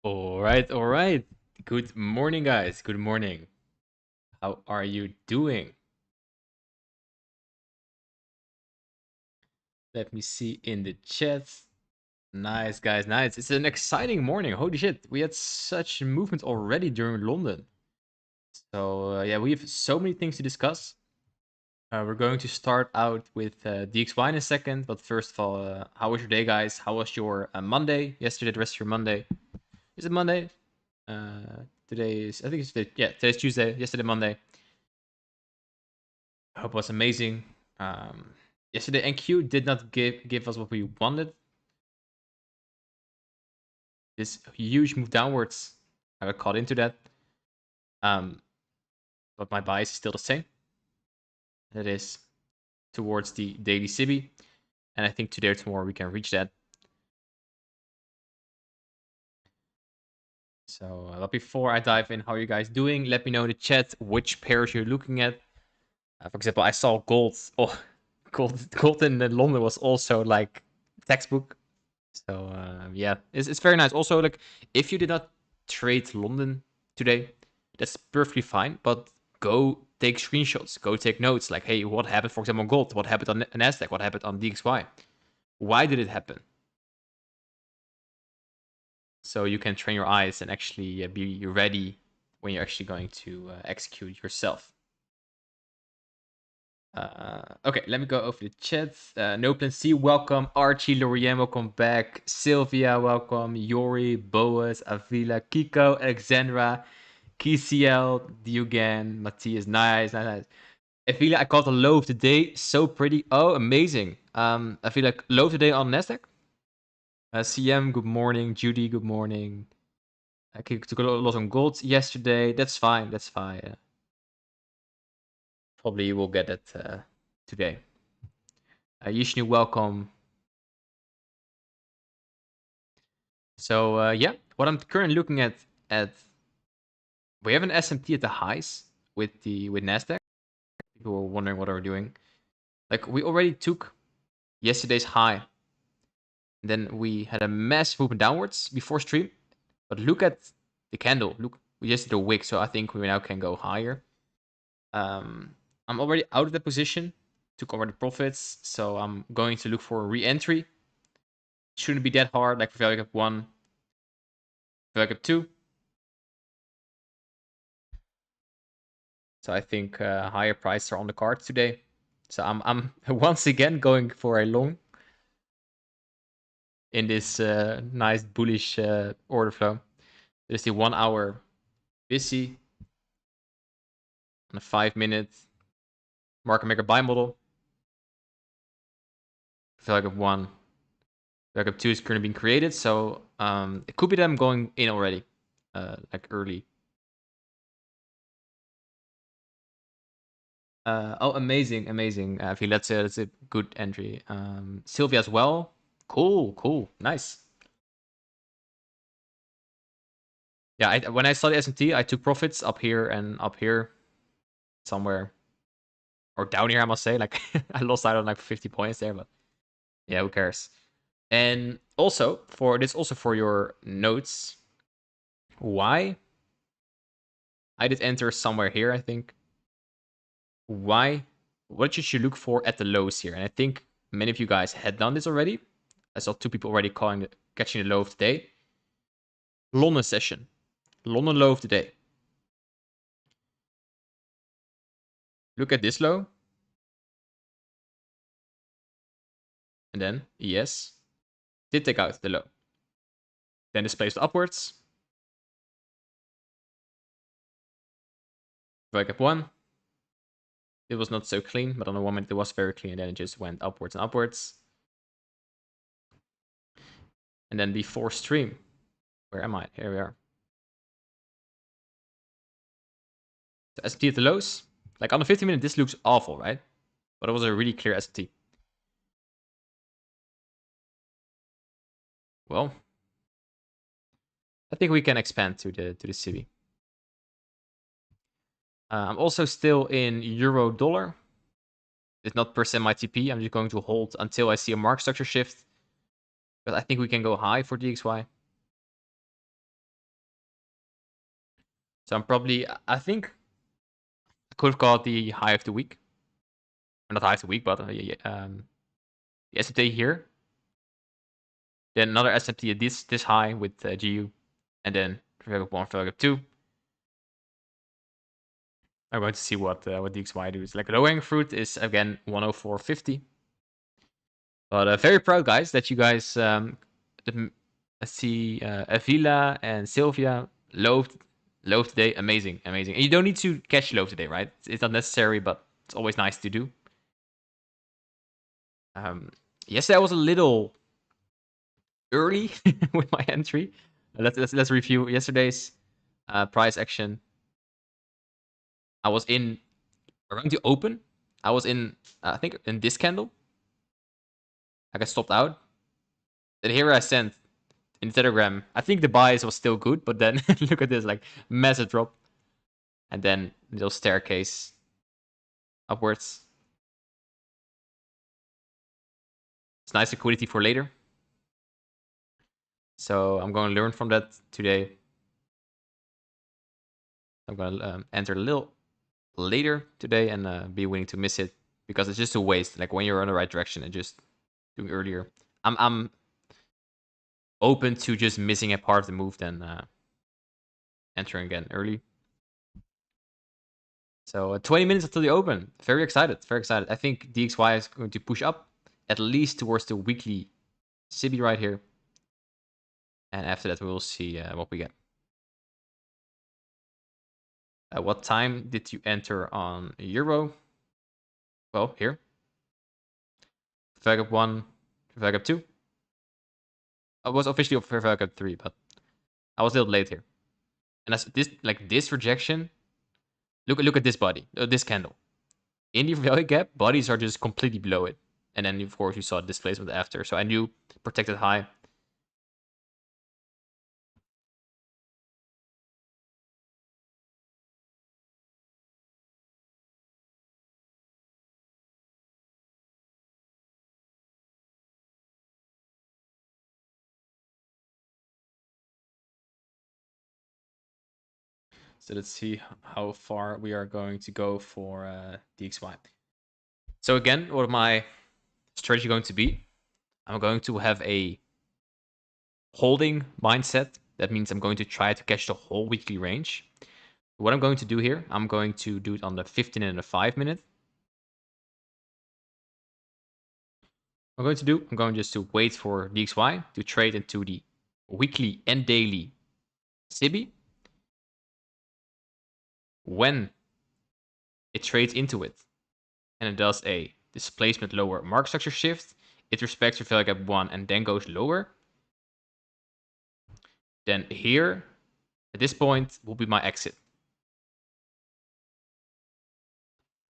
All right, all right. Good morning, guys. Good morning. How are you doing? Let me see in the chat. Nice, guys. Nice. It's an exciting morning. Holy shit. We had such movement already during London. So, yeah, we have so many things to discuss. We're going to start out with DXY in a second. But first of all, how was your day, guys? How was your Monday? Yesterday, the rest of your Monday. Is it Monday? Today is, I think it's, yeah, today's Tuesday. Yesterday, Monday. I hope it was amazing. Um, Yesterday, NQ did not give us what we wanted. This huge move downwards. I got caught into that. Um, but my bias is still the same. That is towards the daily Sibi. And I think today or tomorrow we can reach that. So, but before I dive in, how are you guys doing? Let me know in the chat which pairs you're looking at. For example, I saw gold. Oh, gold in London was also like textbook. So yeah, it's very nice. Also, like if you did not trade London today, that's perfectly fine. But go take screenshots, go take notes. Like, hey, what happened? For example, on gold. What happened on Nasdaq? What happened on DXY? Why did it happen? So you can train your eyes and actually be ready when you're actually going to execute yourself. Okay, let me go over the chat. No Plan C, welcome. Archie, Lorien, welcome back. Sylvia, welcome. Yori, Boas, Avila, Kiko, Alexandra, KCL, Diogan, Matthias, nice, nice, nice. Avila, I caught a low of the day. So pretty. Oh, amazing. I feel like low of the day on Nasdaq. CM, good morning. Judy, good morning. I took a lot on gold yesterday. That's fine. That's fine. Probably will get it today. Yishnu, welcome. So yeah, what I'm currently looking at we have an SMT at the highs with Nasdaq. People were wondering what are we doing. Like we already took yesterday's high. Then we had a massive movement downwards before stream. But look at the candle. Look, we just did a wick, so I think we now can go higher. I'm already out of that position. Took over the profits, so I'm going to look for a re-entry. Shouldn't be that hard, like for value gap 1, value gap 2. So I think higher prices are on the card today. So I'm once again going for a long in this nice bullish order flow. There's the 1 hour busy on a 5-minute market maker buy model. Value gap 1, value gap 2 is currently being created. So it could be them going in already, like early. Oh, amazing, amazing. I feel that's a good entry. Sylvia as well. Cool, cool, nice. Yeah, when I saw the S&T, I took profits up here and up here somewhere. Or down here, I must say. Like, I lost out on like 50 points there, but yeah, who cares? And also, for this also for your notes, why I did enter somewhere here, I think. Why? What should you look for at the lows here? And I think many of you guys had done this already. I saw 2 people already catching the low of the day. London session. London low of the day. Look at this low. And then ES did take out the low. Then displaced upwards. Value gap 1. It was not so clean, but on the 1 minute it was very clean. And then it just went upwards and upwards. And then before stream, where am I? Here we are. So ST at the lows. Like on the 50-minute, this looks awful, right? But it was a really clear ST. Well, I think we can expand to the city. I'm also still in euro dollar. It's not per se my TP. I'm just going to hold until I see a market structure shift. But I think we can go high for DXY. So I think I could have called the high of the week. Or not high of the week, but the SMT here. Then another SMT at this high with GU. And then Vega 1, Vega 2. I'm going to see what DXY does. Like low hanging fruit is again 104.50. But very proud, guys, that you guys let's see Avila and Sylvia low today. Amazing. And you don't need to catch low today, right? It's not necessary, but it's always nice to do. Yesterday I was a little early with my entry. Let's review yesterday's price action. I was in around the open. I was in I think in this candle. I got stopped out. Then here I sent in Telegram. I think the buys was still good, but then look at this, like massive drop, and then little staircase upwards. It's nice liquidity for later. So I'm going to learn from that today. I'm going to enter a little later today and be willing to miss it because it's just a waste. Like when you're in the right direction and just doing earlier, I'm open to just missing a part of the move than entering again early. So 20 minutes until the open. Very excited. I think DXY is going to push up at least towards the weekly SIBI right here. And after that, we will see what we get. What time did you enter on Euro? Well, here. Vagab 1, Vagab 2. I was officially for Vagab 3, but I was a little late here. And as this rejection, look at this body, this candle. In the value gap, bodies are just completely below it. And then, of course, you saw displacement after. So I knew protected high. So let's see how far we are going to go for DXY. So again, what my strategy going to be? I'm going to have a holding mindset. That means I'm going to try to catch the whole weekly range. What I'm going to do here, I'm going to do it on the 15 and the 5 minute. I'm going just to wait for DXY to trade into the weekly and daily SIBI. When it trades into it and it does a displacement lower market structure shift, it respects your value gap 1 and then goes lower. Then here, at this point, will be my exit.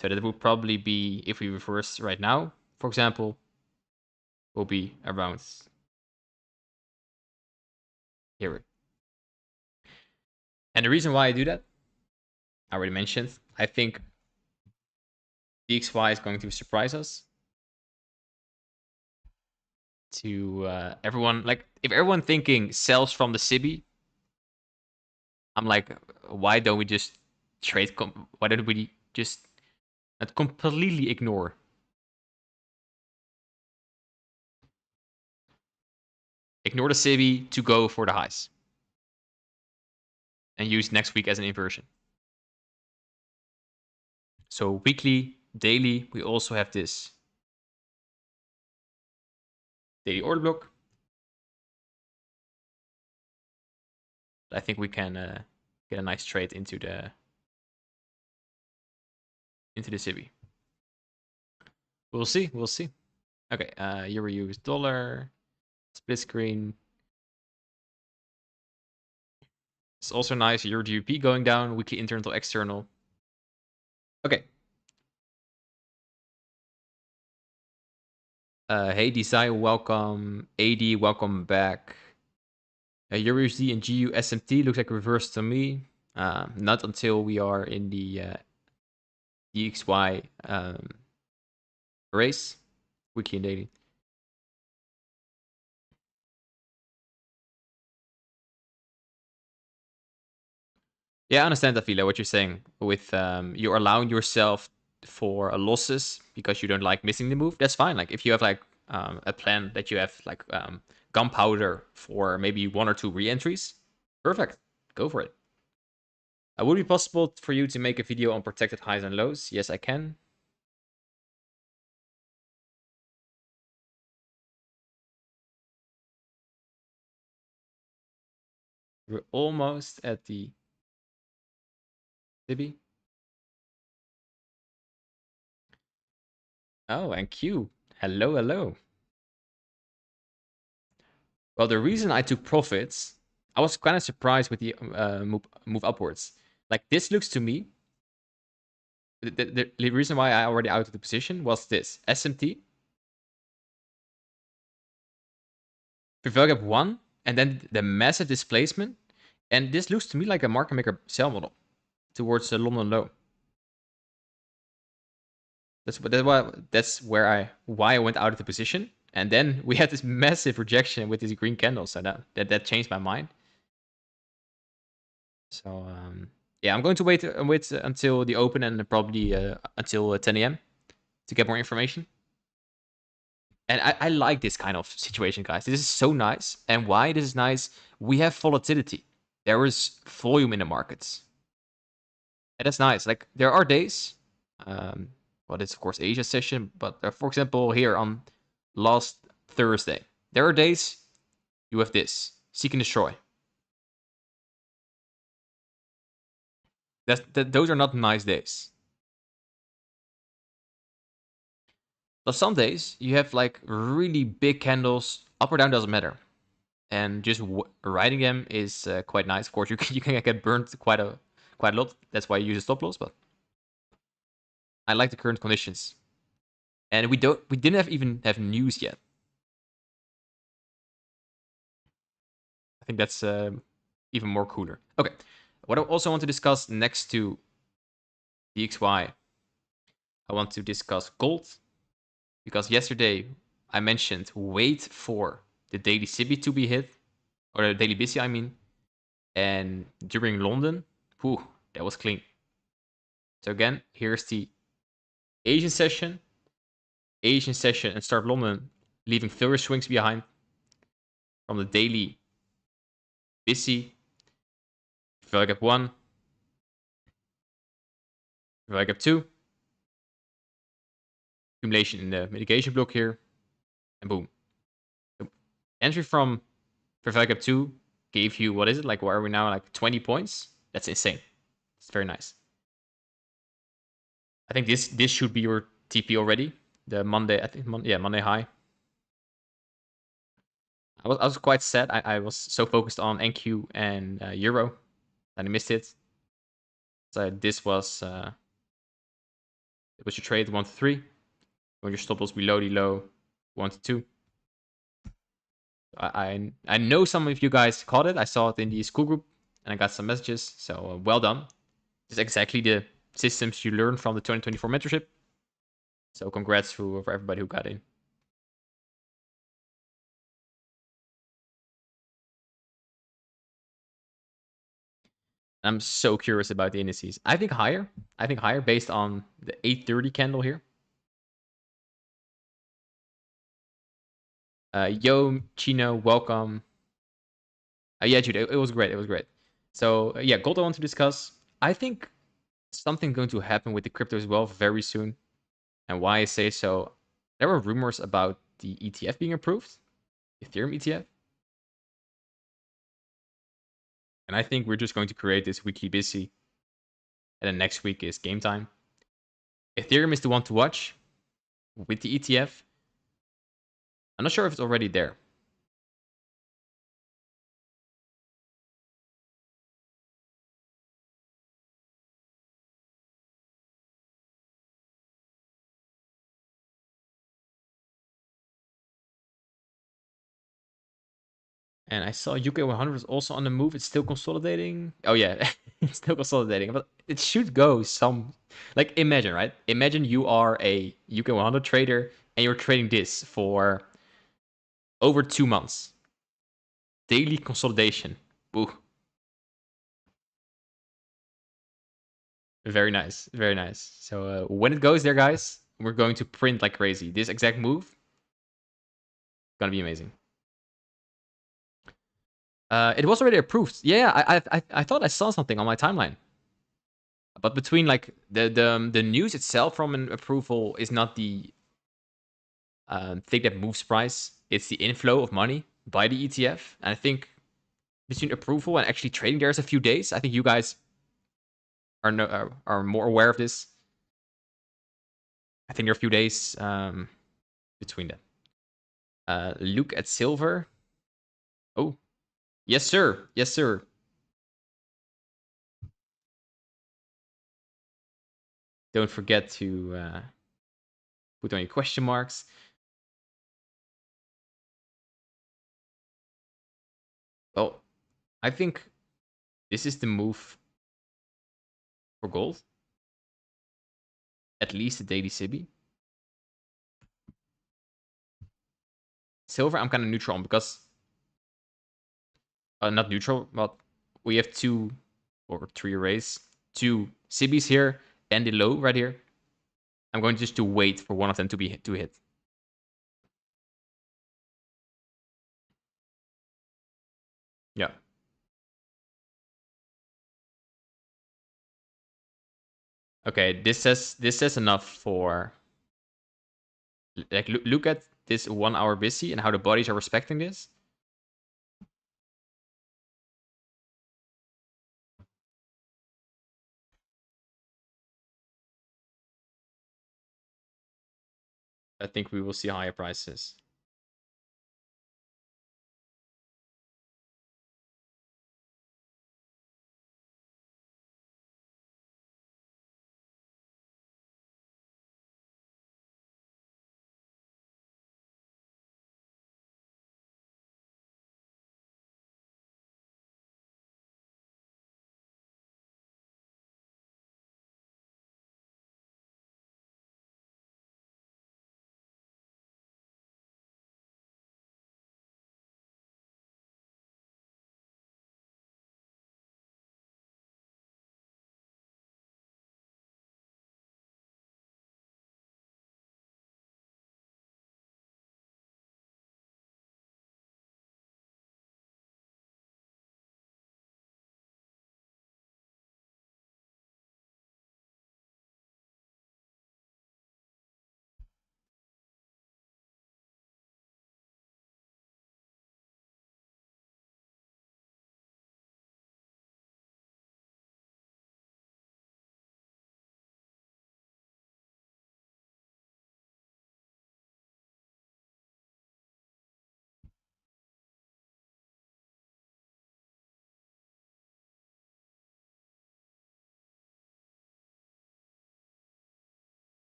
So that would probably be, if we reverse right now, for example, will be around here. And the reason why I do that, I already mentioned, I think DXY is going to surprise us. To everyone, like if everyone thinking sells from the SIBI, I'm like, why don't we just trade? Why don't we just not completely ignore? Ignore the SIBI to go for the highs and use next week as an inversion. So weekly, daily, we also have this daily order block. I think we can get a nice trade into the SIBI. We'll see. Okay, Euro US dollar, split screen. It's also nice. Euro GBP going down, weekly internal to external. Okay. Hey, Desire, welcome. AD, welcome back. EURUSD and GU SMT looks like reverse to me. Not until we are in the DXY race, weekly and daily. Yeah, I understand, Avila, what you're saying. With you're allowing yourself for losses because you don't like missing the move. That's fine. Like if you have like a plan that you have like gunpowder for maybe 1 or 2 re-entries, perfect. Go for it. Would it be possible for you to make a video on protected highs and lows? Yes, I can. We're almost at the Tibby. Oh, and Q. Hello, hello. Well, the reason I took profits, I was kind of surprised with the move upwards. Like this looks to me, the reason why I already out of the position was this SMT, prevail gap 1, and then the massive displacement. And this looks to me like a market maker sell model towards the London low. That's why I went out of the position. And then we had this massive rejection with these green candles, so that changed my mind. So yeah, I'm going to wait until the open and probably until 10 a.m. to get more information. And I like this kind of situation, guys. This is so nice. And why this is nice? We have volatility. There is volume in the markets, and that's nice. Like there are days, well, it's of course Asia session, but for example here on last Thursday, there are days you have this seek and destroy. Those are not nice days. But some days you have like really big candles, up or down doesn't matter, and just riding them is quite nice. Of course, you can get burned quite a lot. That's why you use a stop loss. But I like the current conditions, and we didn't even have news yet. I think that's even more cooler. Okay, what I also want to discuss next to DXY, I want to discuss gold, because yesterday I mentioned wait for the daily CB to be hit, or the daily BC, I mean. And during London, whew, that was clean. So again, here's the Asian session, and start London, leaving further swings behind from the daily busy, value gap 1, value gap 2, accumulation in the mitigation block here, and boom. So entry from value gap 2 gave you, what is it? Like, where are we now? Like 20 points? That's insane. It's very nice. I think this should be your TP already. The Monday, I think, Monday high. I was quite sad. I was so focused on NQ and Euro that I missed it. So this was it was your trade 1 to 3. When your stop loss below the low 1 to 2. I know some of you guys caught it. I saw it in the Skool group and I got some messages. So well done. It's exactly the systems you learned from the 2024 mentorship. So congrats for everybody who got in. I'm so curious about the indices. I think higher. Based on the 830 candle here. Yo, Chino, welcome. Yeah, Jude, it was great. It was great. So yeah, gold I want to discuss. I think something going to happen with the crypto as well very soon. And why I say so, there were rumors about the ETF being approved, Ethereum ETF. And I think we're just going to create this weekly busy. And then next week is game time. Ethereum is the one to watch with the ETF. I'm not sure if it's already there. And I saw UK 100 is also on the move. It's still consolidating. Oh yeah, it's still consolidating, but it should go some. Like imagine, right? Imagine you are a UK 100 trader and you're trading this for over 2 months. Daily consolidation. Boo. Very nice. Very nice. So when it goes there, guys, we're going to print like crazy. This exact move gonna be amazing. It was already approved. Yeah, I thought I saw something on my timeline. But between like the news itself from an approval is not the thing that moves price. It's the inflow of money by the ETF. And I think between approval and actually trading, there's a few days. I think you guys are more aware of this. I think there are a few days between them. Look at silver. Oh, yes, sir. Yes, sir. Don't forget to put on your question marks. Well, I think this is the move for gold. At least the daily Sibi. Silver, I'm kind of neutral on because not neutral, but we have 2 or 3 arrays, 2 Sibis here and the low right here. I'm going just to wait for one of them to hit. Yeah. Okay, this says enough for like look at this 1 hour busy and how the bodies are respecting this. I think we will see higher prices.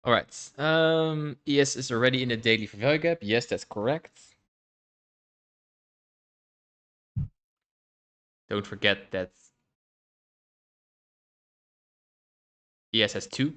All right. ES is already in the daily for value gap. Yes, that's correct. Don't forget that ES has 2.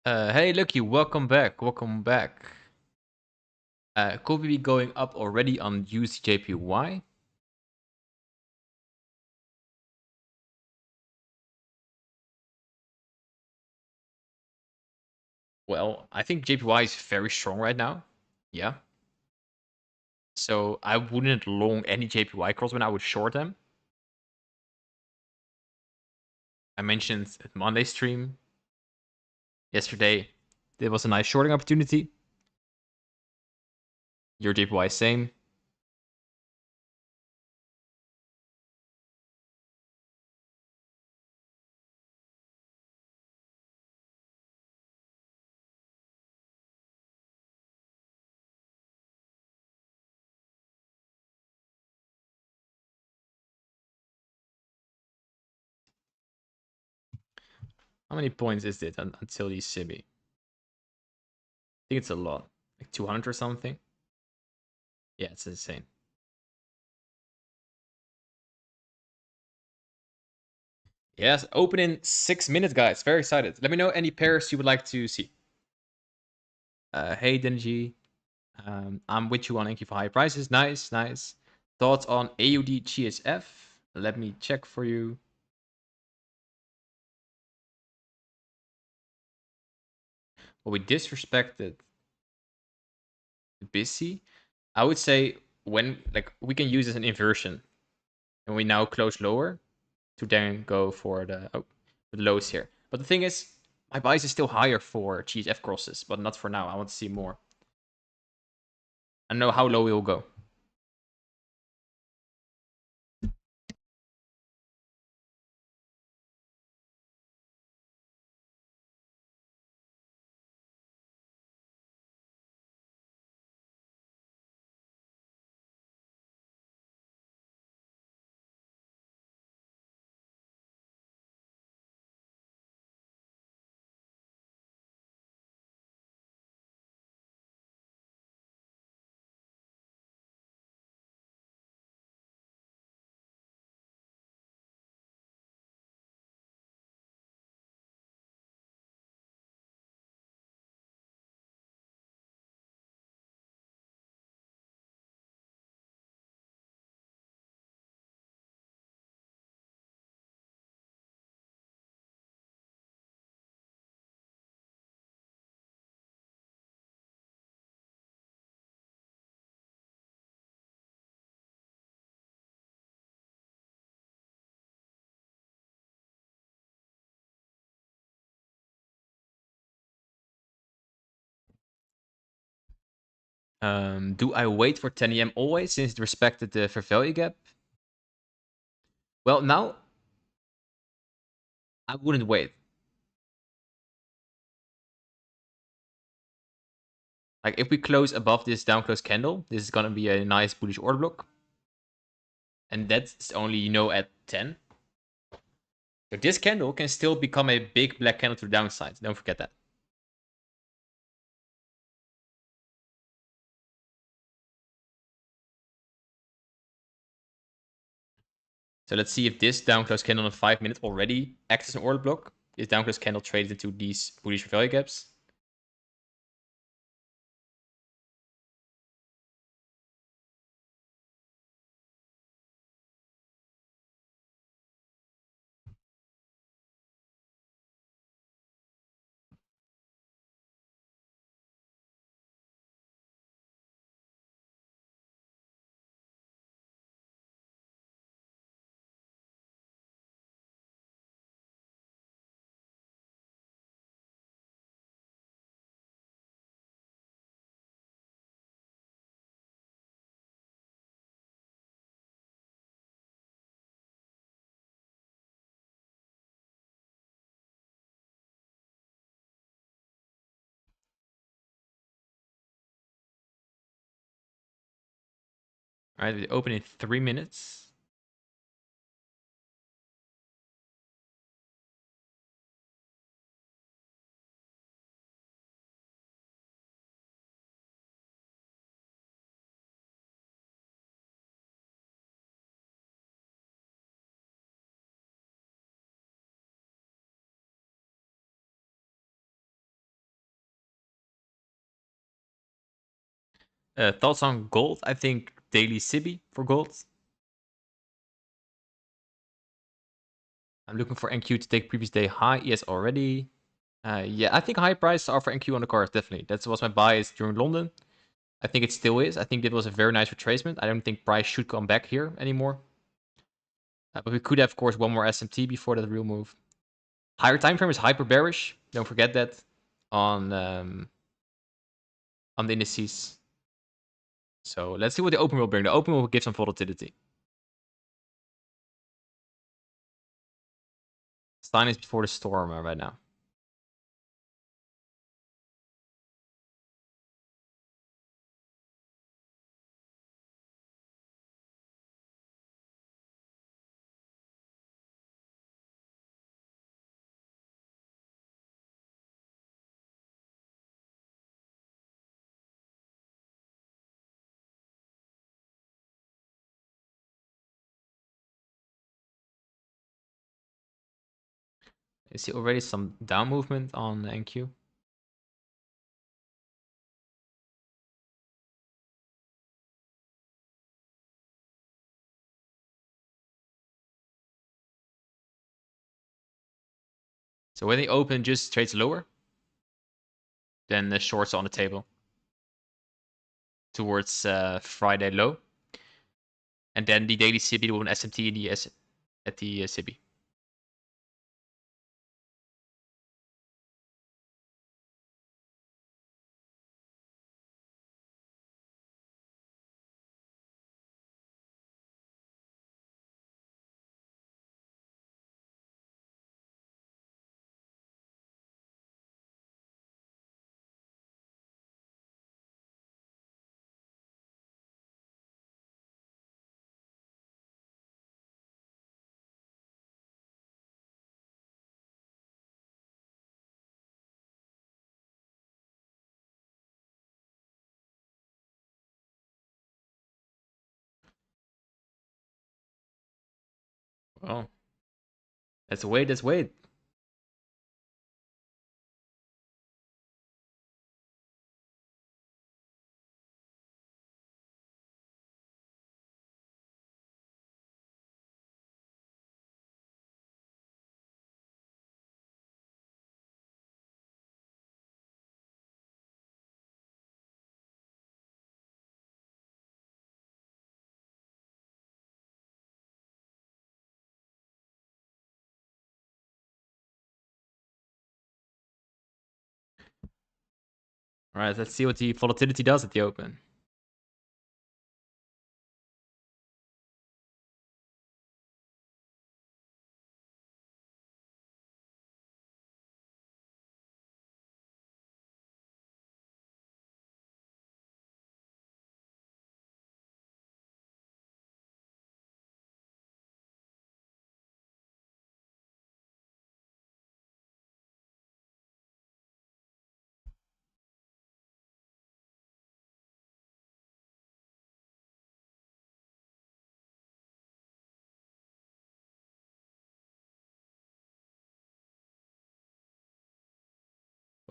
Hey, Lucky, welcome back. Welcome back. Could we be going up already on USJPY? Well, I think JPY is very strong right now. Yeah. So I wouldn't long any JPY calls when I would short them. I mentioned at Monday stream yesterday, there was a nice shorting opportunity. Your JPY same. How many points is it until the Sibi? I think it's a lot. Like 200 or something. Yeah, it's insane. Yes, open in 6 minutes, guys. Very excited. Let me know any pairs you would like to see. Hey, Denji. I'm with you on NQ for high prices. Nice, nice. Thoughts on AUD GSF? Let me check for you. Well, we disrespected Busy. I would say when we can use as an inversion, and we now close lower to then go for the lows here. But the thing is, my bias is still higher for GSF crosses, but not for now. I want to see more. I don't know how low we will go. Do I wait for 10 EM always since it respected the fair value gap? Well, now I wouldn't wait. Like if we close above this down close candle, this is gonna be a nice bullish order block, and that's only at 10. So this candle can still become a big black candle to the downside. Don't forget that. So let's see if this down close candle in 5 minutes already acts as an order block. This down close candle traded into these bullish value gaps. All right, we open in 3 minutes. Thoughts on gold? I think daily Sibi for gold. I'm looking for NQ to take previous day high. Yes, already. Yeah, I think high prices are for NQ on the cards, definitely. That was my bias during London. I think it still is. I think it was a very nice retracement. I don't think price should come back here anymore. But we could have, of course, one more SMT before that real move. Higher time frame is hyper bearish. Don't forget that on the indices. So let's see what the open will bring. The open will give some volatility. Stein is before the storm right now. You see already some down movement on NQ. So when they open, just trades lower than the shorts on the table towards Friday low, and then the daily CB will an SMT in the at the CB. Well, let's wait. Let's wait. All right, let's see what the volatility does at the open.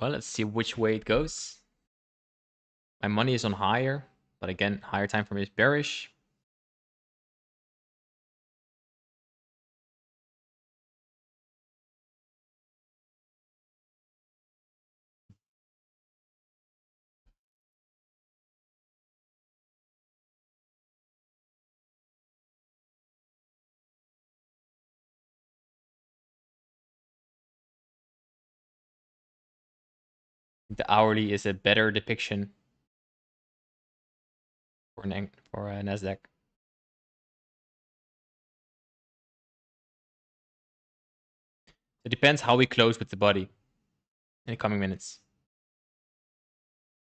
Well, let's see which way it goes. My money is on higher, but again, higher time frame is bearish. The hourly is a better depiction for Nasdaq. It depends how we close with the body in the coming minutes.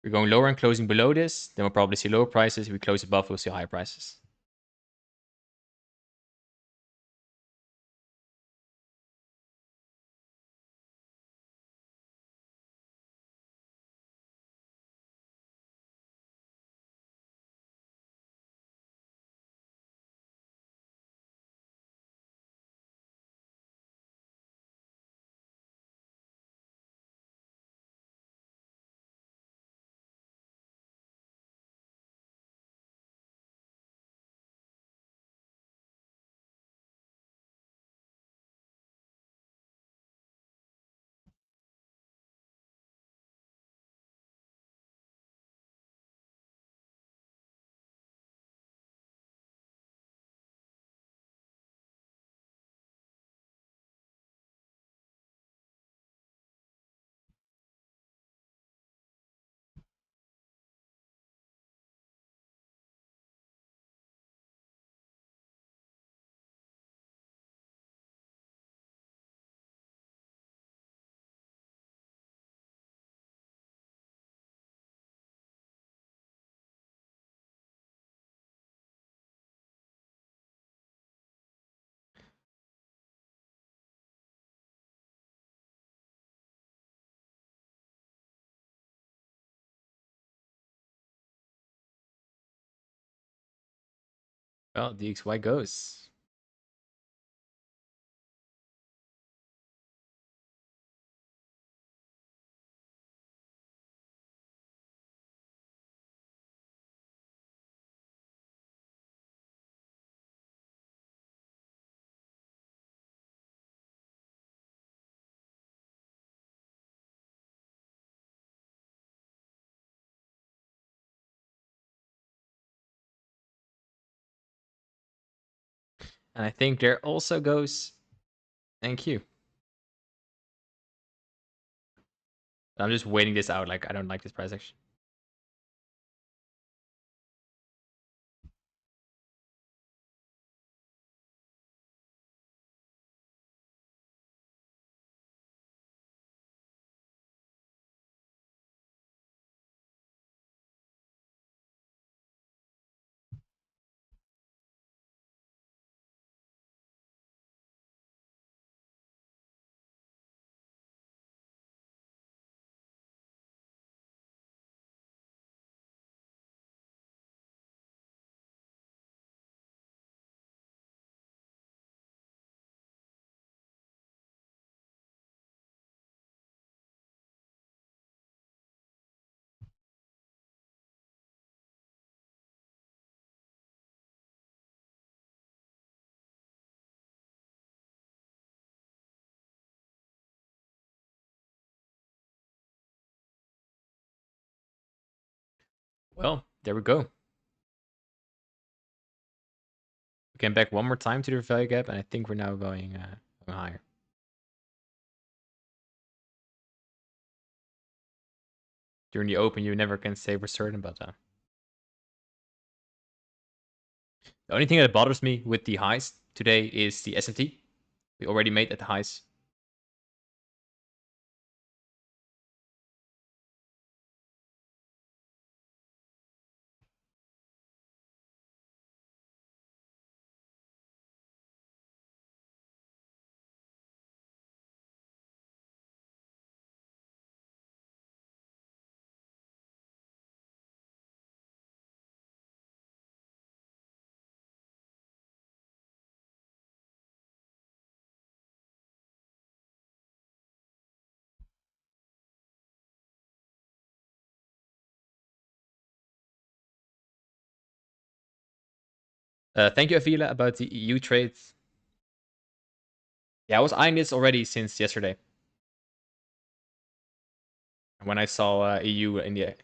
We're going lower and closing below this, then we'll probably see lower prices. If we close above, we'll see higher prices. Well, DXY goes. And I think there also goes NQ. I'm just waiting this out. Like, I don't like this price action. Well, there we go. We came back one more time to the value gap, and I think we're now going higher. During the open, you never can say for certain, but the only thing that bothers me with the highs today is the SMT. We already made at the highs. Thank you, Avila, about the EU trade. Yeah, I was eyeing this already since yesterday. When I saw EU in the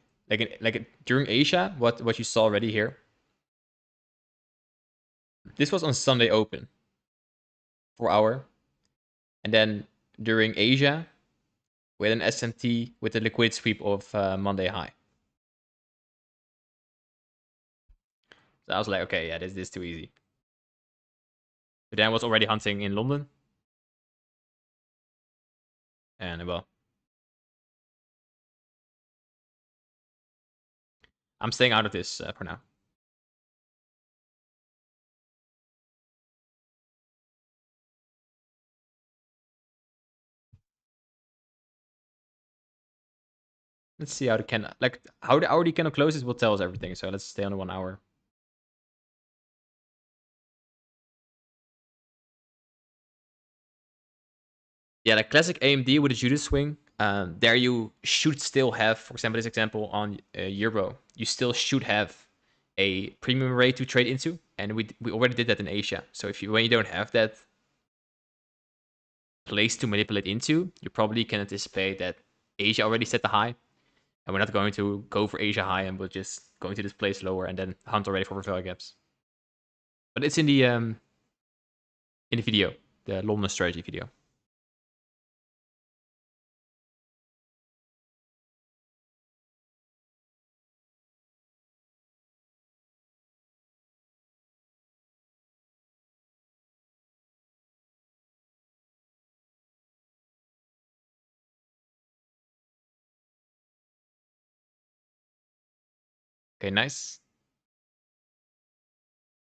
during Asia, what you saw already here. This was on Sunday open, 4 hour, and then during Asia, we had an SMT with a liquid sweep of Monday high. So I was like, okay, yeah, this is too easy. But then I was already hunting in London, and well, I'm staying out of this for now. Let's see how the can how the hour the candle closes will tell us everything. So let's stay on the 1 hour. Yeah, like classic AMD with a Judas swing. There you should still have, for example, this example on Euro, you still should have a premium rate to trade into, and we already did that in Asia. So when you don't have that place to manipulate into, you probably can anticipate that Asia already set the high, and we're not going to go for Asia high, and we're just going to this place lower and then hunt already for value gaps. But it's in the video, the London strategy video. Okay, nice.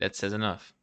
That says enough.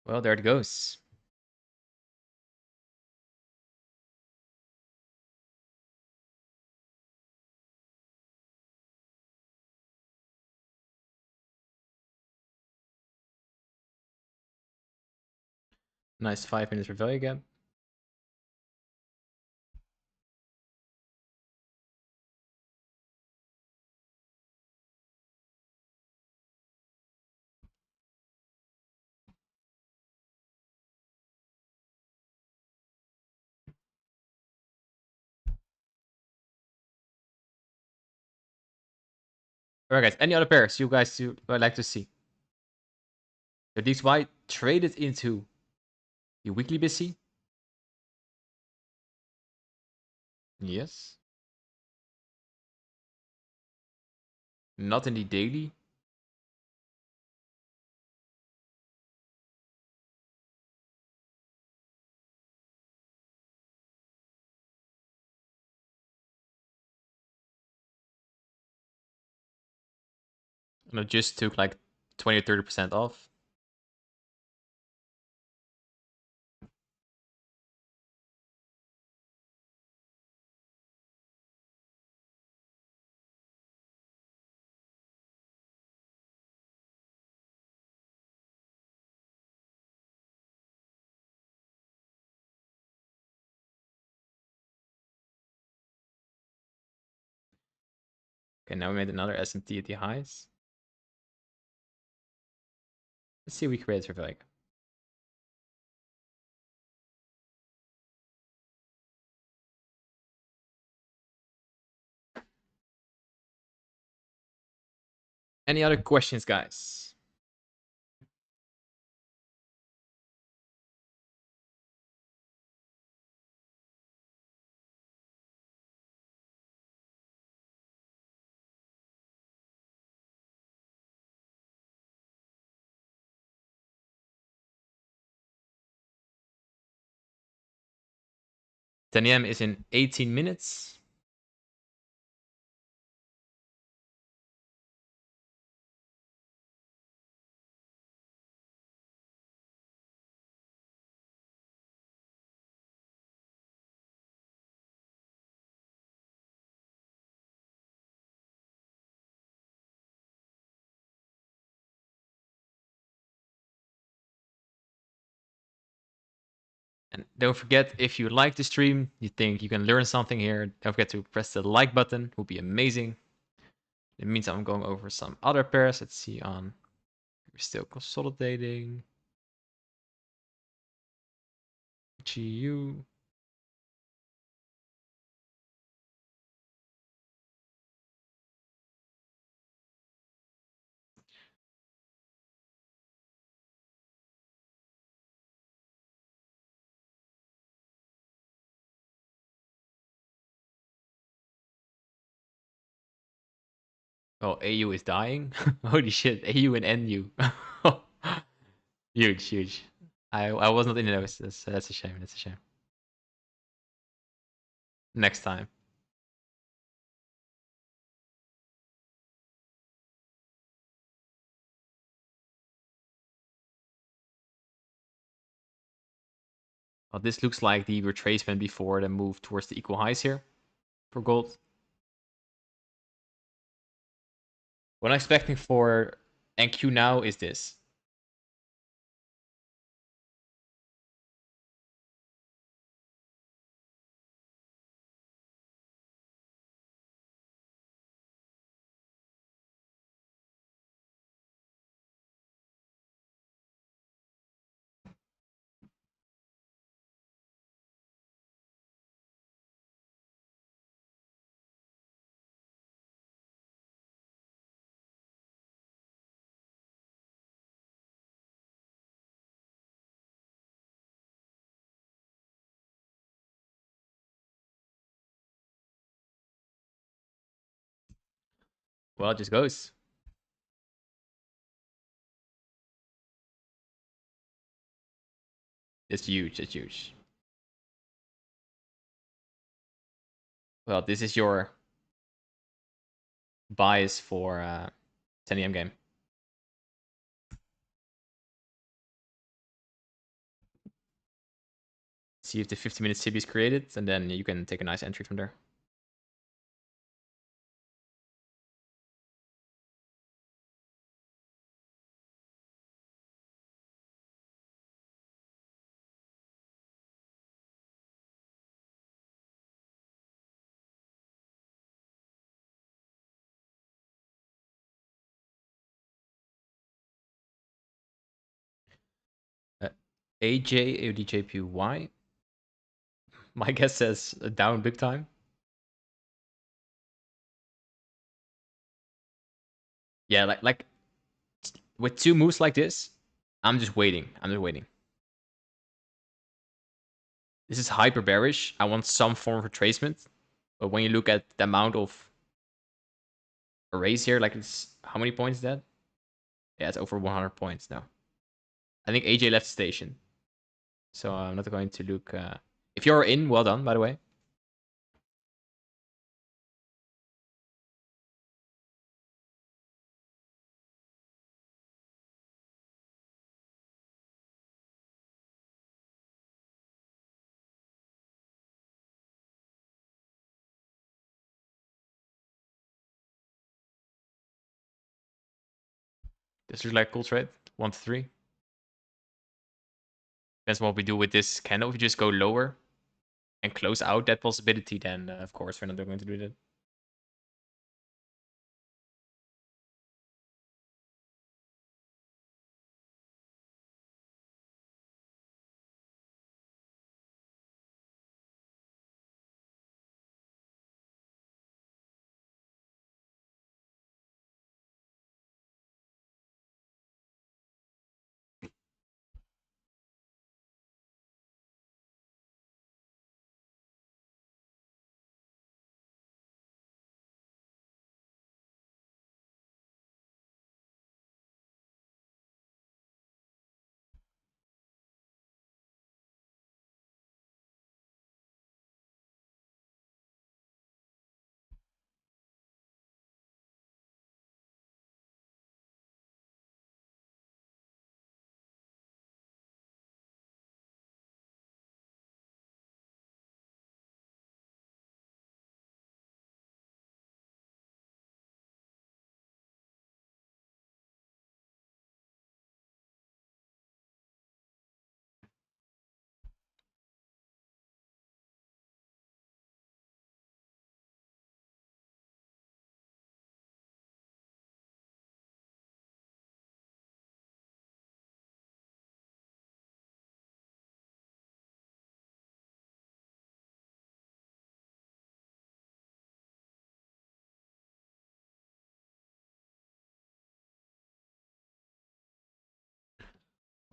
Well, there it goes. Nice 5 minutes for value gap. Alright, guys. Any other pairs you guys would like to see? So these white traded into the weekly busy. Yes. Not in the daily. No, just took like 20 or 30% off. Okay, now we made another SMT at the highs. Let's see what we created for value. Any other questions, guys? Ten AM is in 18 minutes. And don't forget, if you like the stream, you think you can learn something here, don't forget to press the like button. It would be amazing. In the meantime, I'm going over some other pairs. Let's see on. We're still consolidating. GU. Oh, AU is dying. Holy shit, AU and NU. Huge, huge. I was not in those. That's a shame. That's a shame. Next time. Well, this looks like the retracement before the move towards the equal highs here for gold. What I'm expecting for NQ now is this. Well, it just goes. It's huge. It's huge. Well, this is your bias for 10 AM game. see if the 50-minute CB is created, and then you can take a nice entry from there. Uh, AJ, AODJPY. My guess says down big time. Yeah, like with two moves like this, I'm just waiting. I'm just waiting. This is hyper bearish. I want some form of retracement. But when you look at the amount of arrays here, like it's how many points is that? Yeah, it's over 100 points now. I think AJ left station. So I'm not going to look. If you're in, well done, by the way. This looks like a cool trade. 1 to 3. Depends what we do with this candle. If we just go lower and close out that possibility, then of course we're not going to do that.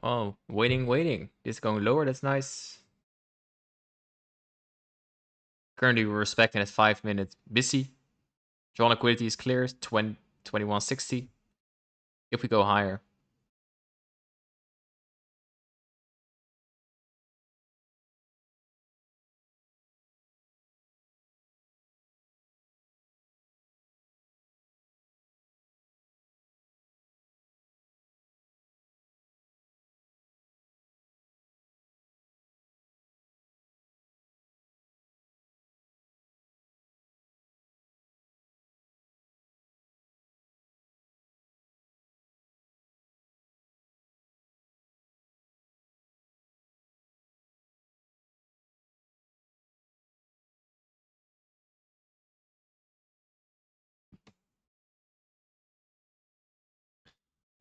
Oh, waiting, waiting. This is going lower. That's nice. Currently, we're respecting at 5 minutes. Busy. Drawn liquidity is clear. 2160. If we go higher.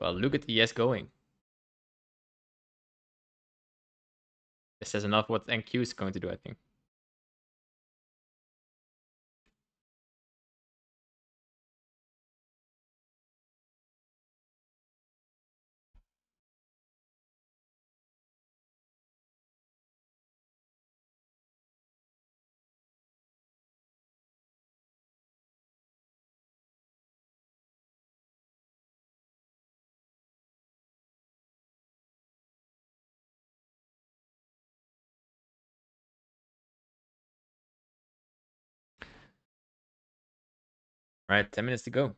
Well, look at ES going. This says enough what NQ is going to do, I think. All right, 10 minutes to go.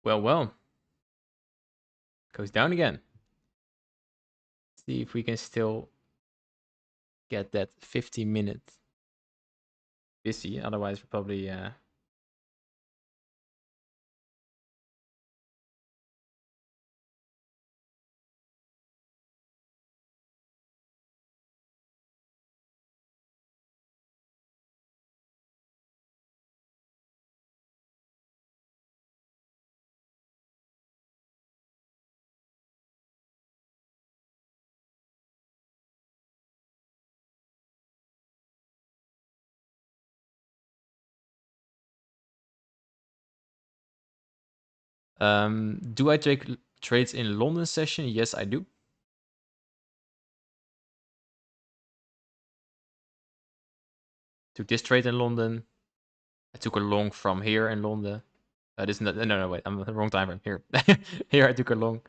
Well, well. Goes down again. See if we can still get that 50-minute busy. Otherwise, we're probably... do I take trades in London session? Yes, I do. Took this trade in London. I took a long from here in London. This is not, no, wait, I'm the wrong timer. Here. Here I took a long.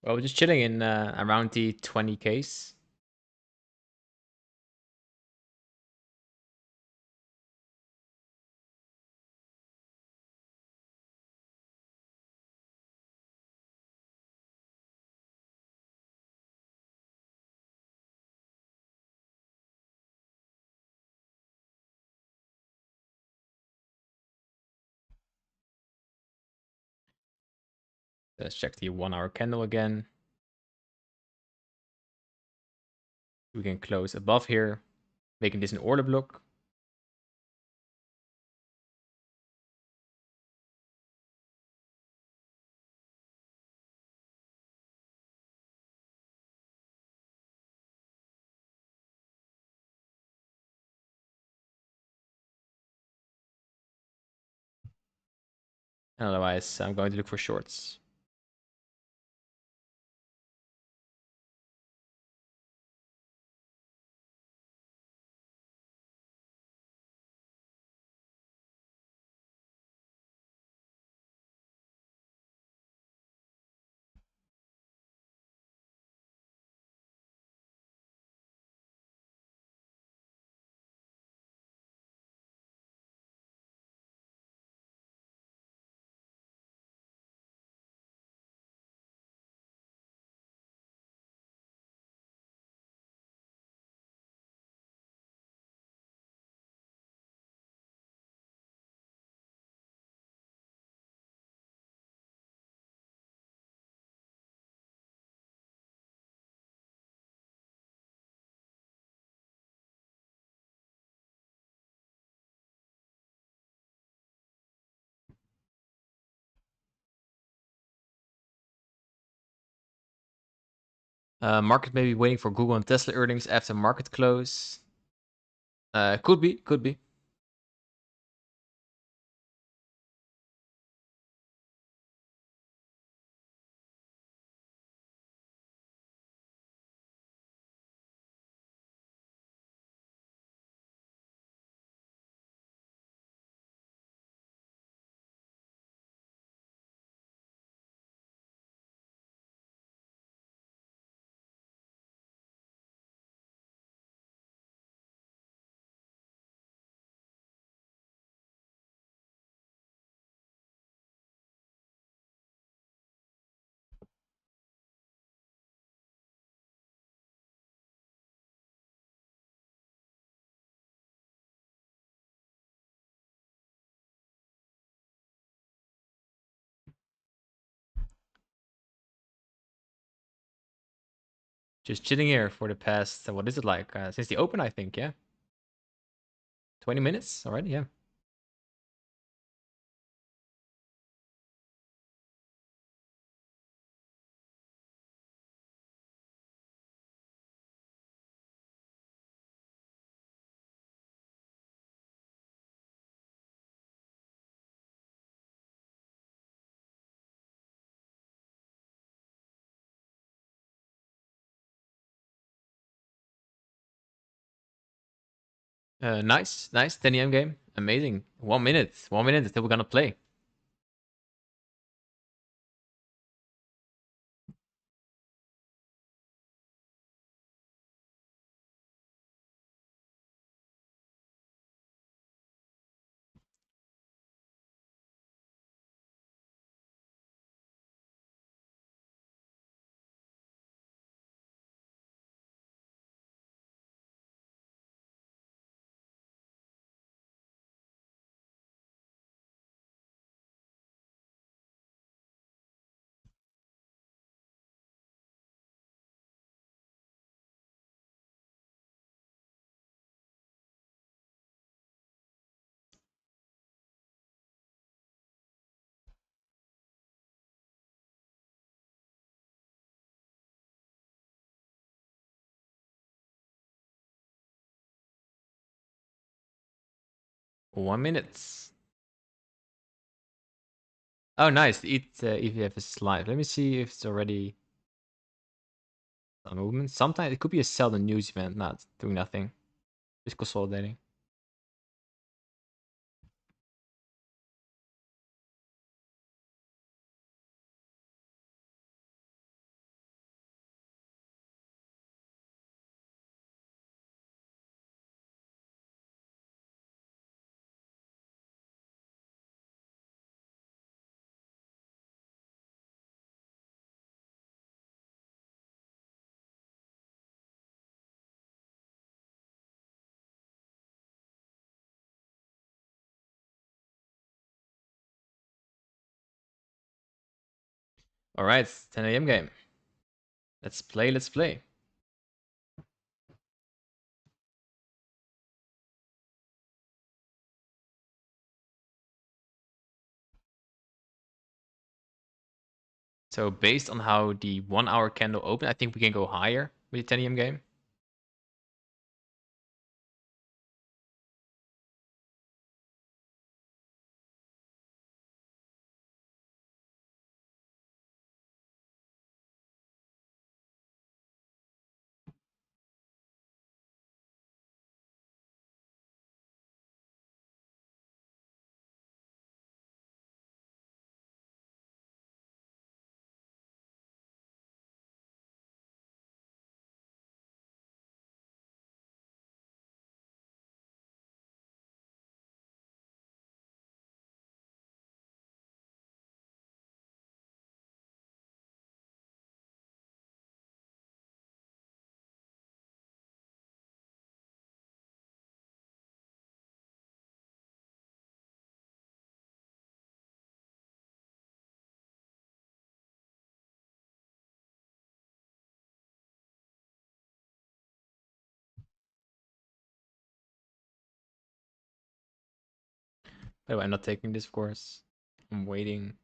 Well, we're just chilling in around the 20Ks. Let's check the 1 hour candle again. We can close above here, making this an order block. Otherwise, I'm going to look for shorts. Market may be waiting for Google and Tesla earnings after market close. Could be, could be. Just chilling here for the past, what is it like? Since the open, I think, yeah. 20 minutes already, yeah. Nice, nice. 10 a.m. game. Amazing. 1 minute. 1 minute until we're gonna play. One minute. Oh, nice. Eat EVF is live. Let me see if it's already a movement. Sometimes it could be a seldom news event, not doing nothing. Just consolidating. All right, 10 a.m. game. Let's play. Let's play. So based on how the 1 hour candle opened, I think we can go higher with the 10 a.m. game. By the way, I'm not taking this, of course. I'm waiting.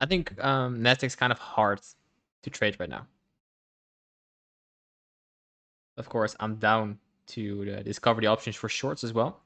I think Nasdaq's kind of hard to trade right now. Of course, I'm down to discover the options for shorts as well.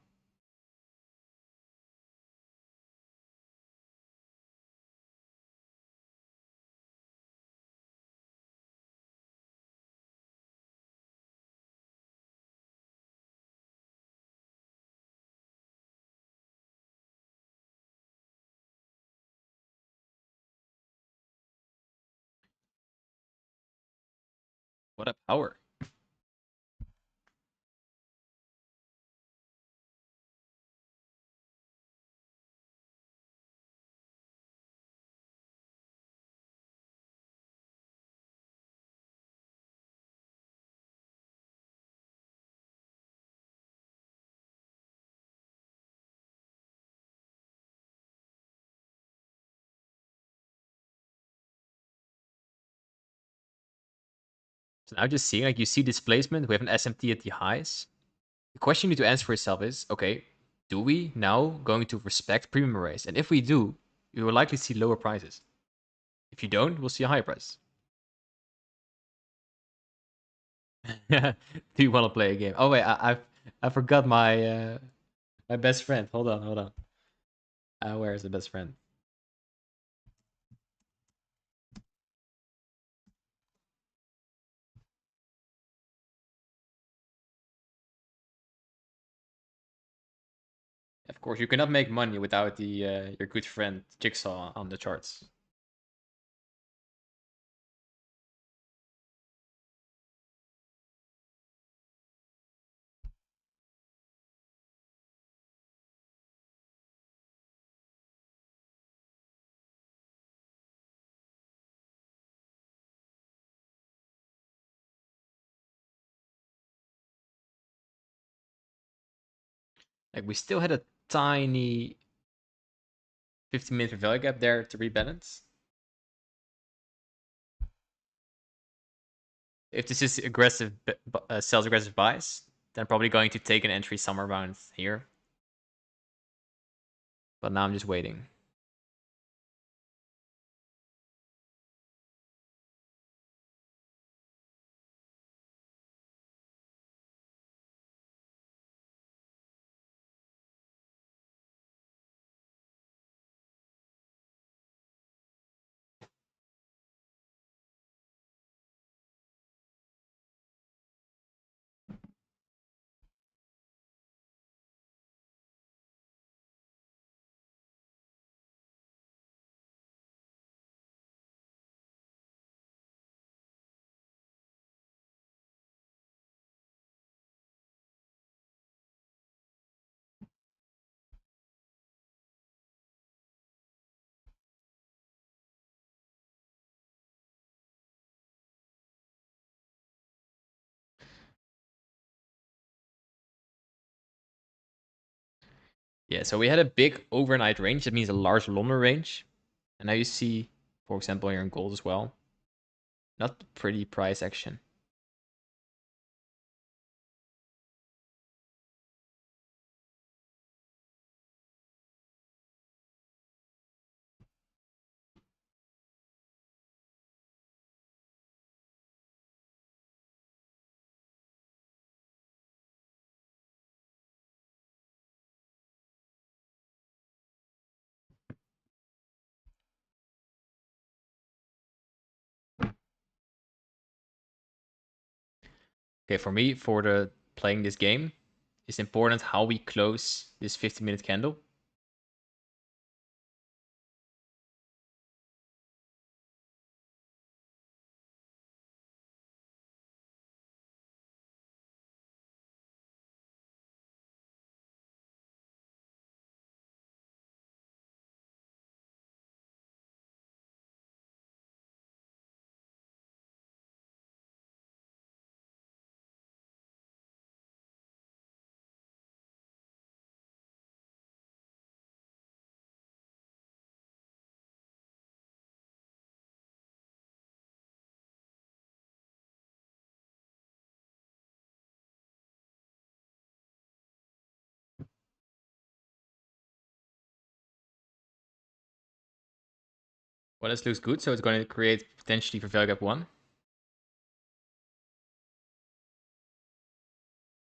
What a power. So now just seeing, like, you see displacement, we have an SMT at the highs. The question you need to answer for yourself is, okay, do we now going to respect premium arrays? And if we do, you will likely see lower prices. If you don't, we'll see a higher price. Do you want to play a game? Oh wait, I forgot my my best friend. Hold on, hold on. Where is the best friend? Of course, you cannot make money without the your good friend Jigsaw on the charts. Like we still had a tiny 15-minute value gap there to rebalance. If this is aggressive sells aggressive buys, then probably going to take an entry somewhere around here. But now I'm just waiting. Yeah, so we had a big overnight range. That means a large London range. And now you see, for example, here in gold as well. Not pretty price action. Okay, for me, for the playing this game, it's important how we close this 15-minute candle. Well, this looks good, so it's going to create potentially for value gap 1.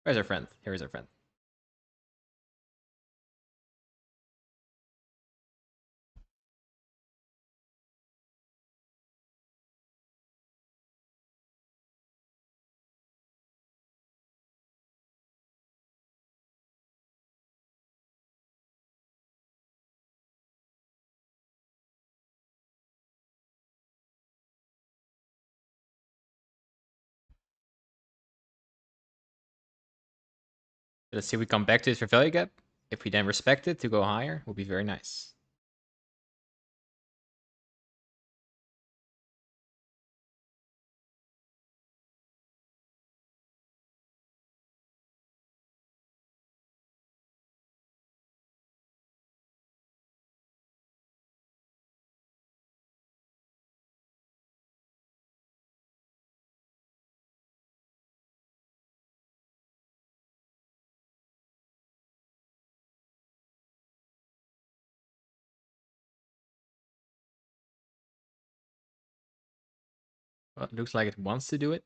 Where's our friend? Here is our friend. Let's see if we come back to this for value gap. If we then respect it to go higher, would be very nice. Well, it looks like it wants to do it.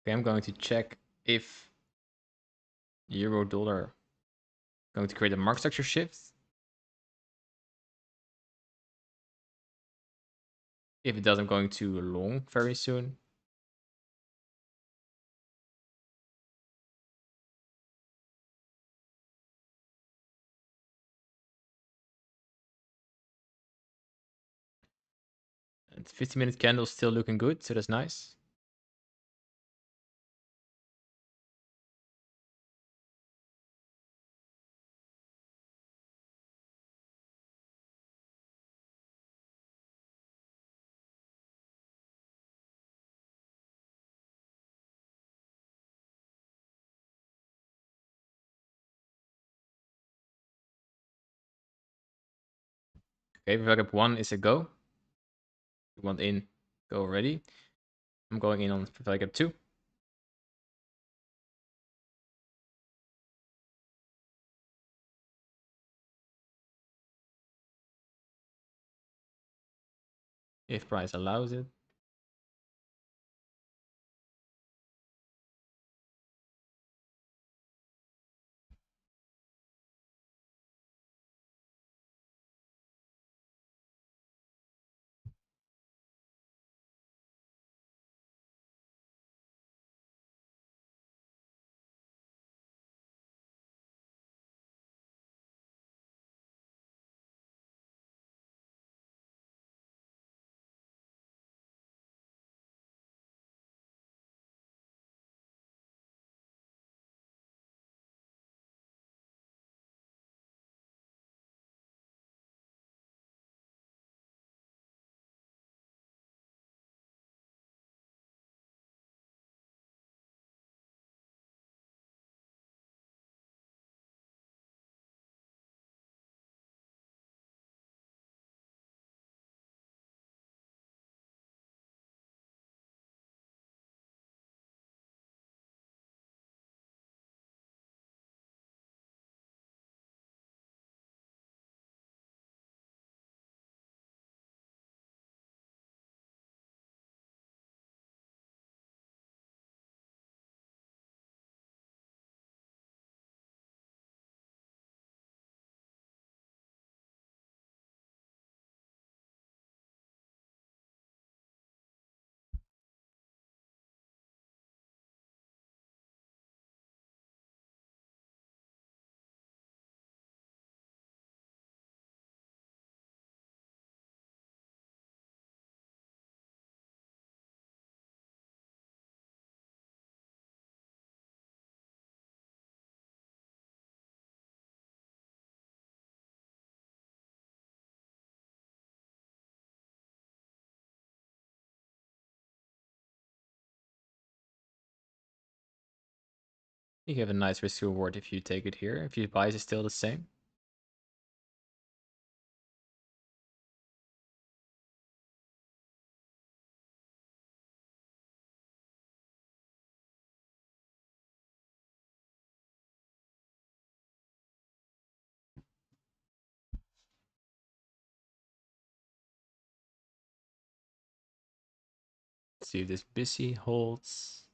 Okay, I'm going to check if euro dollar going to create a market structure shift. If it does, I'm going to long very soon. And 15-minute candle still looking good, so that's nice. Okay, value gap 1 is a go. We want in, go already. I'm going in on value gap 2. If price allows it. You have a nice risk reward if you take it here. If you buy, is still the same. Let's see if this busy holds.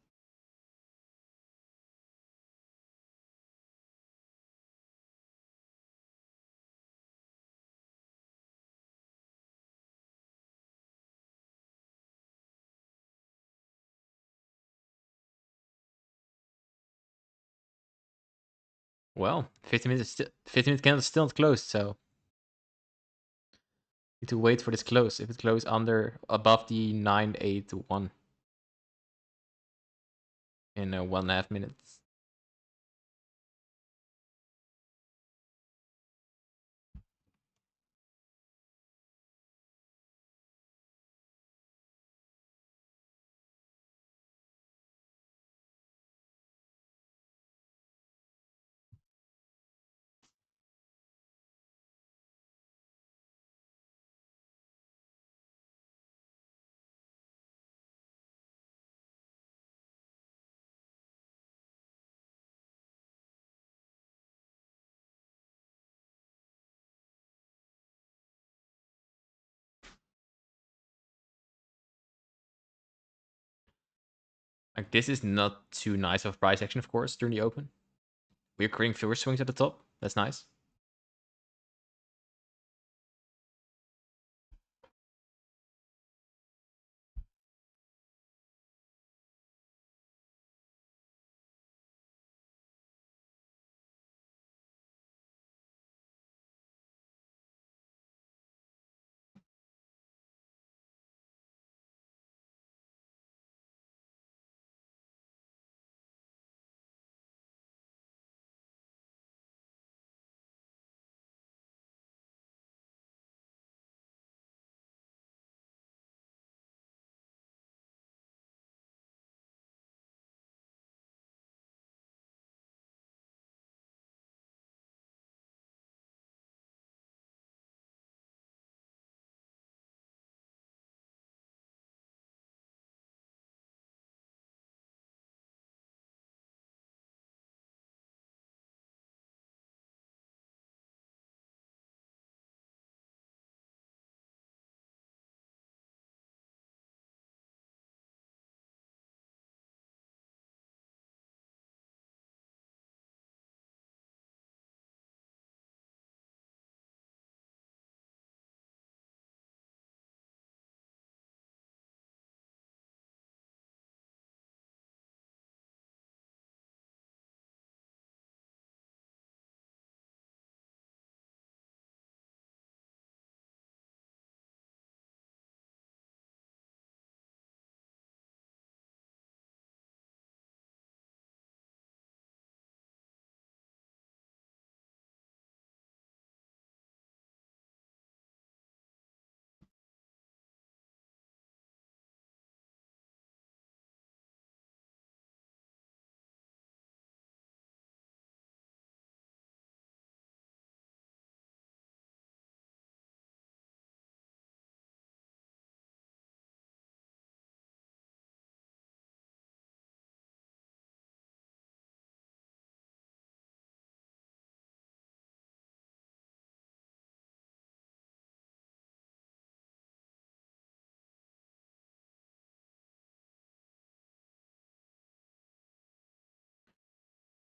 Well, 50 minutes is 50-minute candle is still not closed, so need to wait for this close. If it closes above the 981 in 1.5 minutes. Like, this is not too nice of price action, of course, during the open. We're creating fewer swings at the top. That's nice.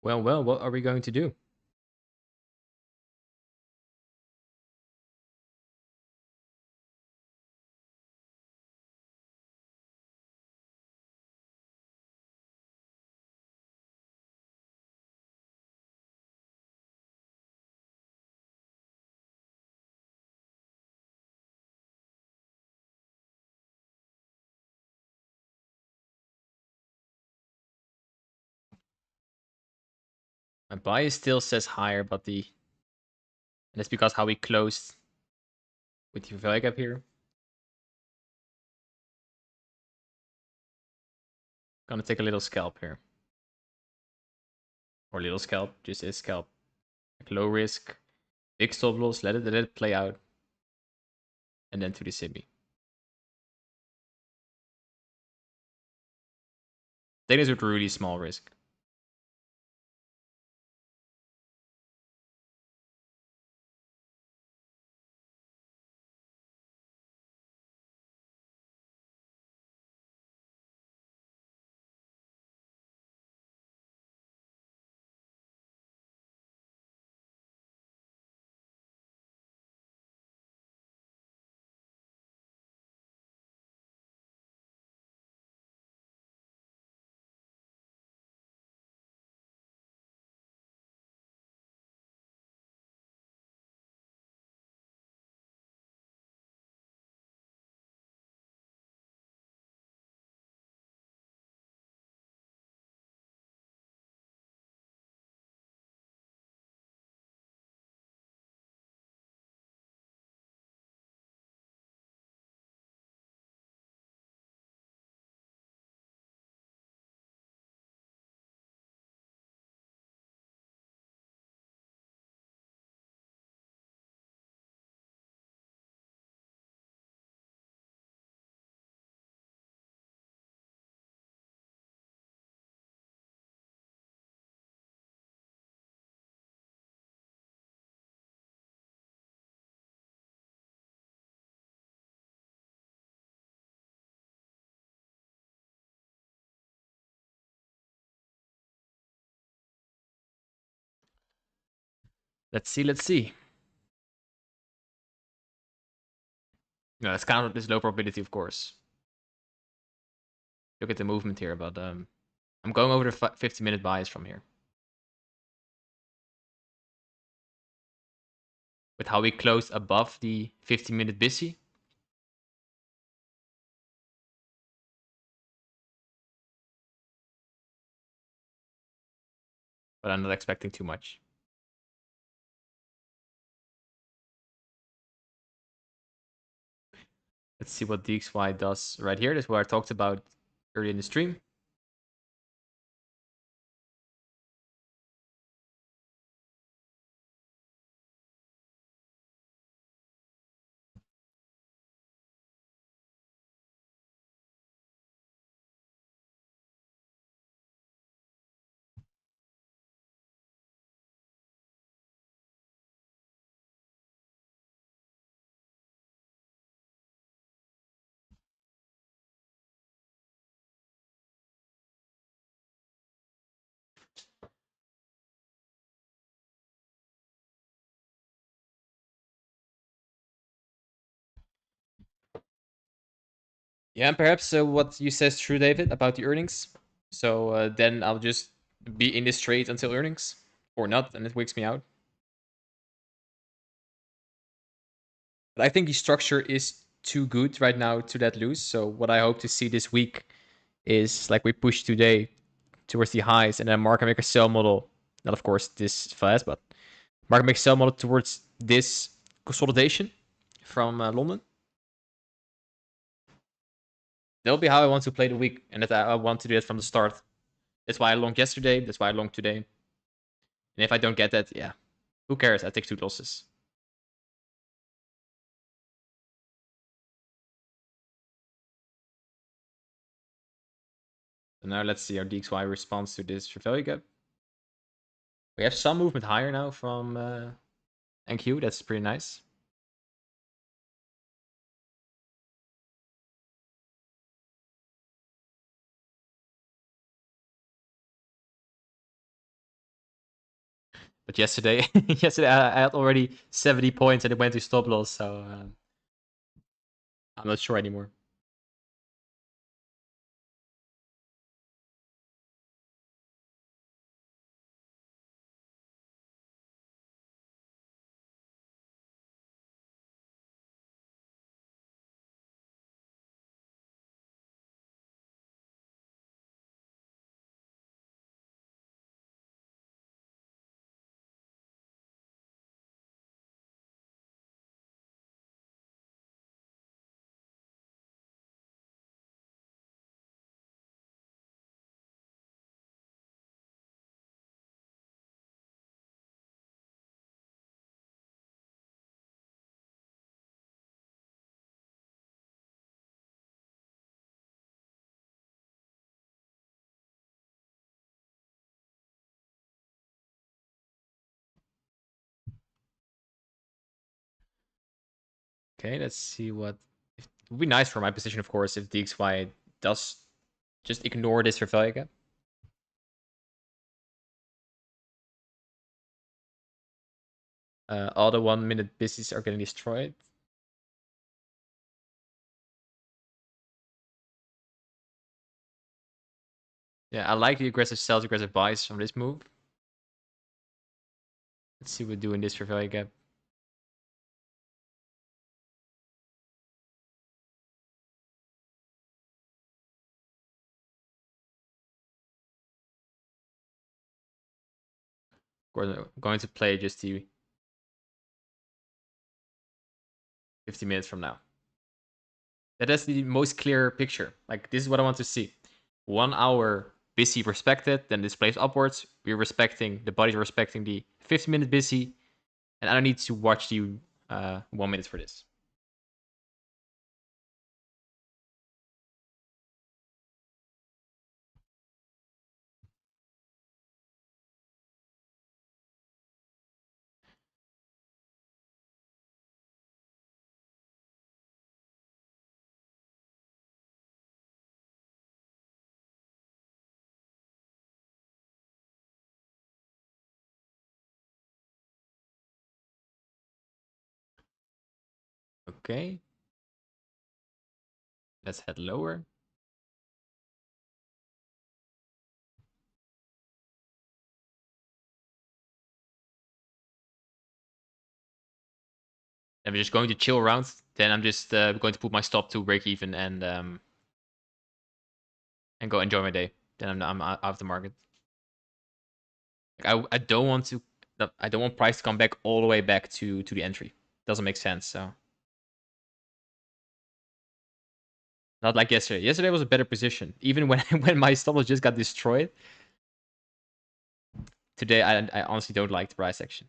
Well, what are we going to do? My bias still says higher, but and that's because how we closed with the value gap here. Gonna take a little scalp here. Or little scalp, just is scalp. Like, low risk, big stop loss, let it play out. And then to the simi. Take this with really small risk. Let's see, let's see. No, let's count this low probability, of course. Look at the movement here, but I'm going over the 50-minute bias from here. With how we closed above the 50-minute busy. But I'm not expecting too much. Let's see what DXY does right here. This is what I talked about earlier in the stream. Yeah, and perhaps what you said is true, David, about the earnings. So then I'll just be in this trade until earnings, or not, and it wakes me out. But I think the structure is too good right now to let loose. So what I hope to see this week is like we push today towards the highs, and then market maker sell model. Not of course this fast, but market maker sell model towards this consolidation from London. That'll be how I want to play the week, and that I want to do it from the start. That's why I longed yesterday. That's why I longed today. And if I don't get that, yeah, who cares? I take 2 losses. So now let's see how DXY responds to this value gap. We have some movement higher now from NQ. That's pretty nice. But yesterday, yesterday I had already 70 points and it went to stop loss. So I'm not sure anymore. Okay, let's see what. It would be nice for my position, of course, if DXY does just ignore this for value gap. All the 1-minute busies are getting destroyed. Yeah, I like the aggressive sells, aggressive buys from this move. Let's see what we do in this for value gap. We're going to play just the 50 minutes from now. That is the most clear picture. Like, this is what I want to see. 1 hour busy respected, then displays upwards. We're respecting, the body's respecting the 50-minute busy. And I don't need to watch the 1 minute for this. Okay. Let's head lower. I'm just going to chill around. Then I'm just going to put my stop to break even and go enjoy my day. Then I'm out of the market. Like, I don't want to. I don't want price to come back all the way back to the entry. Doesn't make sense. So not like yesterday. Yesterday was a better position. Even when when my stop loss just got destroyed. Today I honestly don't like the price action.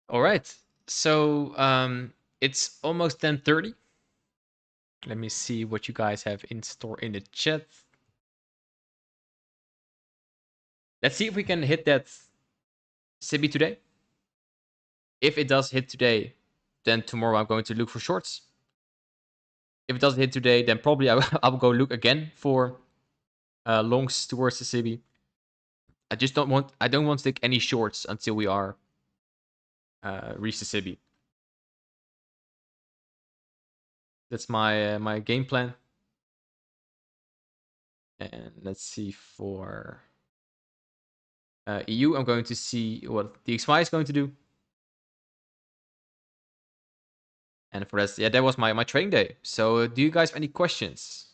All right. So it's almost 10:30. Let me see what you guys have in store in the chat. Let's see if we can hit that Sibi today. If it does hit today, then tomorrow I'm going to look for shorts. If it doesn't hit today, then probably I will go look again for longs towards the Sibi. I don't want to take any shorts until we are reach the Sibi. That's my game plan. And let's see for EU. I'm going to see what DXY is going to do. And for that, yeah, that was my trading day. So do you guys have any questions?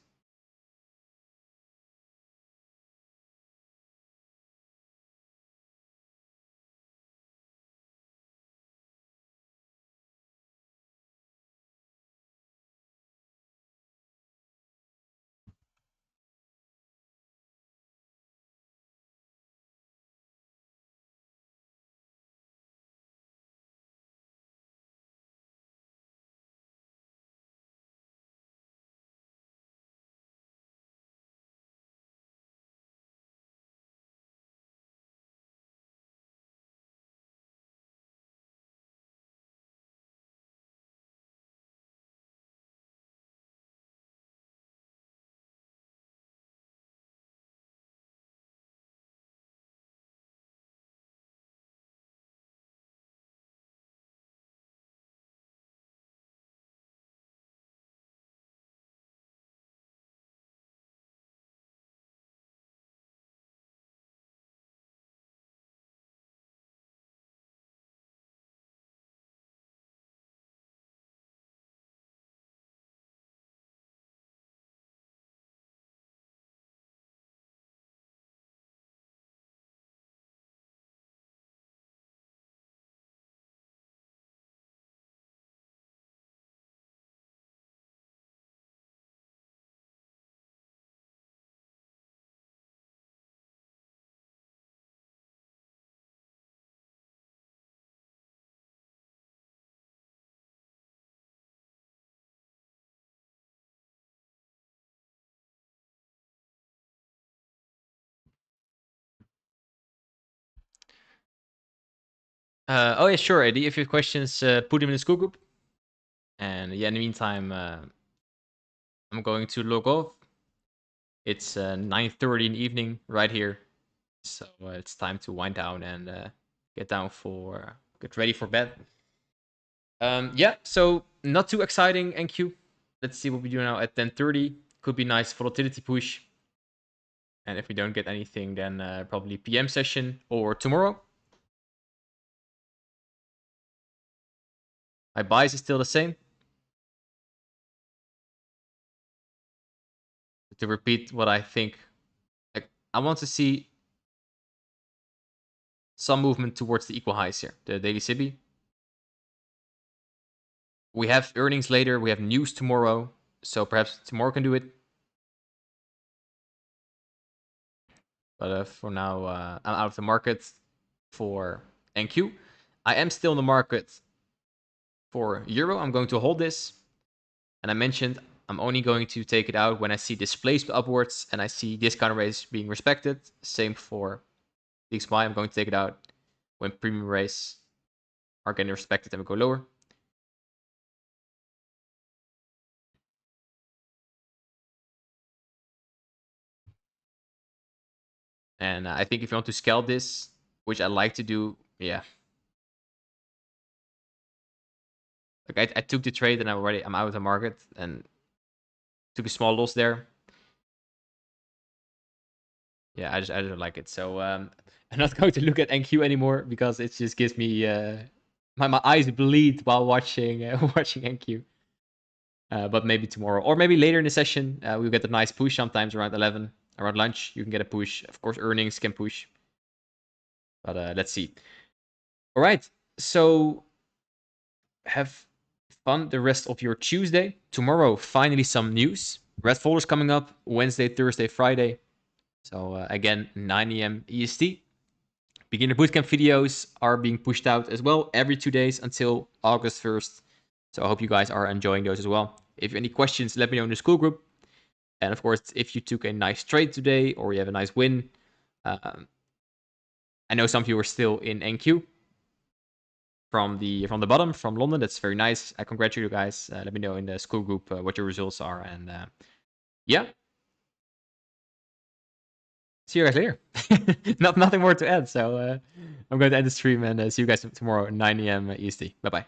Oh yeah, sure, Eddie. If you have questions, put them in the Skool group. And yeah, in the meantime, I'm going to log off. It's 9:30 in the evening right here, so it's time to wind down and get ready for bed. Yeah, so not too exciting, NQ. Let's see what we do now at 10:30. Could be nice volatility push. And if we don't get anything, then probably PM session or tomorrow. My bias is still the same. To repeat what I think, like I want to see some movement towards the equal highs here, the daily SIBI. We have earnings later, we have news tomorrow, so perhaps tomorrow can do it. But for now, I'm out of the market for NQ. I am still in the market for Euro. I'm going to hold this. And I mentioned I'm only going to take it out when I see displacement upwards and I see discount rates being respected. Same for DXY. I'm going to take it out when premium rates are getting respected and we go lower. And I think if you want to scale this, which I like to do, yeah. Like I took the trade and I'm out of the market and took a small loss there. Yeah, I don't like it. So I'm not going to look at NQ anymore because it just gives me my eyes bleed while watching watching NQ. But maybe tomorrow or maybe later in the session, we'll get a nice push. Sometimes around 11, around lunch, you can get a push. Of course, earnings can push. But let's see. All right. So have fun the rest of your Tuesday. Tomorrow, finally some news. Red folders coming up Wednesday, Thursday, Friday. So again, 9 a.m. EST. Beginner Bootcamp videos are being pushed out as well every 2 days until August 1st. So I hope you guys are enjoying those as well. If you have any questions, let me know in the Skool group. And of course, if you took a nice trade today or you have a nice win, I know some of you are still in NQ from the bottom from London. That's very nice. I congratulate you guys. Let me know in the Skool group what your results are. And yeah, see you guys later. Nothing more to add. So I'm going to end the stream and see you guys tomorrow at 9 a.m. EST. Bye bye.